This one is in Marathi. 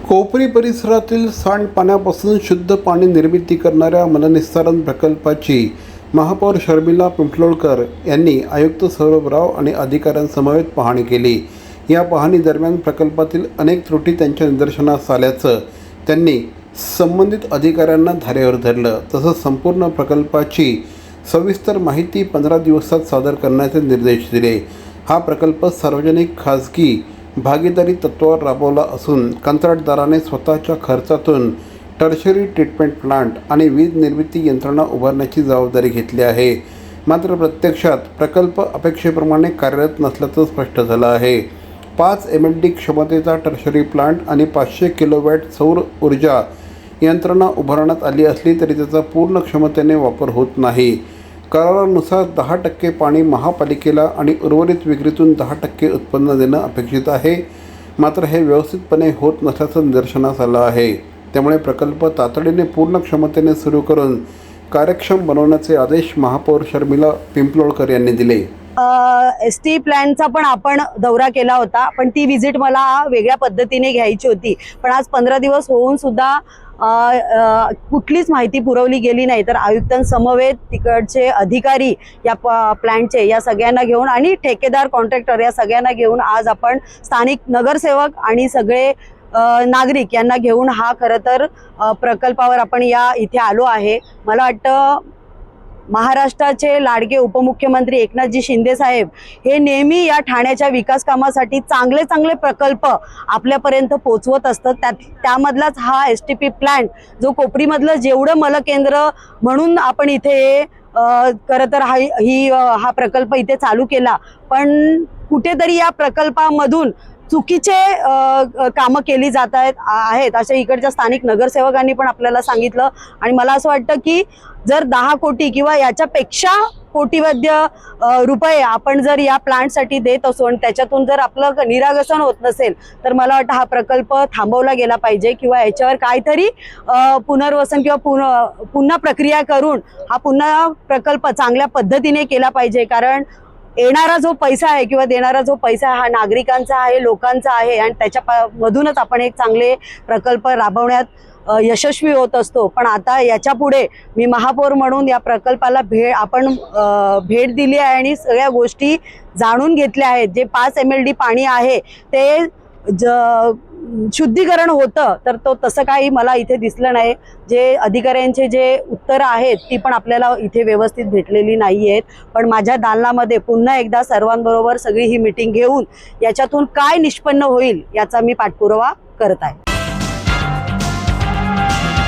कोपरी परिसरातील सांडपाण्यापासून शुद्ध पाणी निर्मिती करणाऱ्या मलनिस्सारण प्रकल्पाची महापौर शर्मिला पिंपलोळकर यांनी आयुक्त सौरभराव आणि अधिकाऱ्यांसमवेत पाहणी केली। या पाहणीदरम्यान प्रकल्पातील अनेक त्रुटी त्यांच्या निदर्शनास आल्याचं त्यांनी संबंधित अधिकाऱ्यांना धारेवर धरलं। तसंच संपूर्ण प्रकल्पाची सविस्तर माहिती 15 दिवसात सादर करण्याचे निर्देश दिले। हा प्रकल्प सार्वजनिक खाजगी भागीदारी तत्वावर राबवला असून कंत्राटदाराने स्वतःच्या खर्चातून टर्शरी ट्रीटमेंट प्लांट आणि वीज निर्मिती यंत्रणा उभारण्याची जबाबदारी घेतली आहे। मात्र प्रत्यक्षात प्रकल्प अपेक्षेप्रमाणे कार्यरत नसल्याचं स्पष्ट झालं आहे। 5 MLD क्षमतेचा टर्शरी प्लांट आणि 500 किलोवॅट सौर ऊर्जा यंत्रणा उभारण्यात आली असली तरी त्याचा पूर्ण क्षमतेने वापर होत नाही। करारानुसार 10% पाणी महापालिकेला आणि उर्वरित विक्रीतून 10% उत्पन्न देणं अपेक्षित आहे। मात्र हे व्यवस्थितपणे होत नसल्याचं निदर्शनास आलं आहे। त्यामुळे प्रकल्प तातडीने पूर्ण क्षमतेने सुरू करून कार्यक्षम बनवण्याचे आदेश महापौर शर्मिला पिंपलोळकर यांनी दिले। ST प्लॅनचा पण आपण दौरा केला होता, पण ती विजिट मला वेगळ्या पद्धतीने घ्यायची होती। पण आज 15 दिवस होऊन सुद्धा कुठलीच माहिती पुरवली गेली नाही। तर आयुक्तांसमवेत तिकडचे अधिकारी या प्लॅनचे या सगळ्यांना घेऊन आणि ठेकेदार कॉन्ट्रॅक्टर या सगळ्यांना घेऊन आज आपण स्थानिक नगरसेवक आणि सगळे नागरिक यांना घेऊन हा खरं तर प्रकल्पावर आपण या इथे आलो आहे। मला वाटतं महाराष्ट्राचे लाडके उपमुख्यमंत्री एकनाथजी शिंदे साहेब हे नेहमी या ठाण्याच्या विकास कामासाठी चांगले प्रकल्प आपल्यापर्यंत पोहोचवत असतात। त्यामधलाच हा STP प्लांट जो कोपरीमधलं जेवढं मलकेंद्र म्हणून आपण इथे खरं तर हा प्रकल्प इथे चालू केला, पण कुठेतरी या प्रकल्पामधून चुकीचे कामं केली जात आहेत अशा इकडच्या स्थानिक नगरसेवकांनी पण आपल्याला सांगितलं। आणि मला असं वाटतं की जर 10 कोटी किंवा याच्यापेक्षा कोटीवध्य रुपये आपण जर या प्लांटसाठी देत असू आणि त्याच्यातून जर आपलं निरागसन होत नसेल तर मला वाटतं हा प्रकल्प थांबवला गेला पाहिजे किंवा याच्यावर काहीतरी पुनर्वसन किंवा पुन्हा प्रक्रिया करून हा पुन्हा प्रकल्प चांगल्या पद्धतीने केला पाहिजे। कारण येणारा जो पैसा आहे किंवा देणारा जो पैसा हा नागरिकांचा आहे, लोकांचा आहे आणि त्याच्या मधूनच आपण एक चांगले प्रकल्प राबवण्यात यशस्वी होत असतो। पण आता याच्या पुढे मी महापौर म्हणून या प्रकल्पाला भेट दिली आहे आणि सगळ्या गोष्टी जाणून घेतल्या आहेत। जे 5 MLD पाणी आहे ते शुद्धीकरण होतं तर तो तसं काही मला इथे दिसलं नाही। जे अधिकाऱ्यांचे जे उत्तरं आहेत ती पण आपल्याला इथे व्यवस्थित भेटलेली नाही आहेत। पण माझ्या दालनामध्ये पुन्हा एकदा सर्वांबरोबर सगळी ही मीटिंग घेऊन याच्यातून काय निष्पन्न होईल याचा मी पाठपुरावा करत आहे।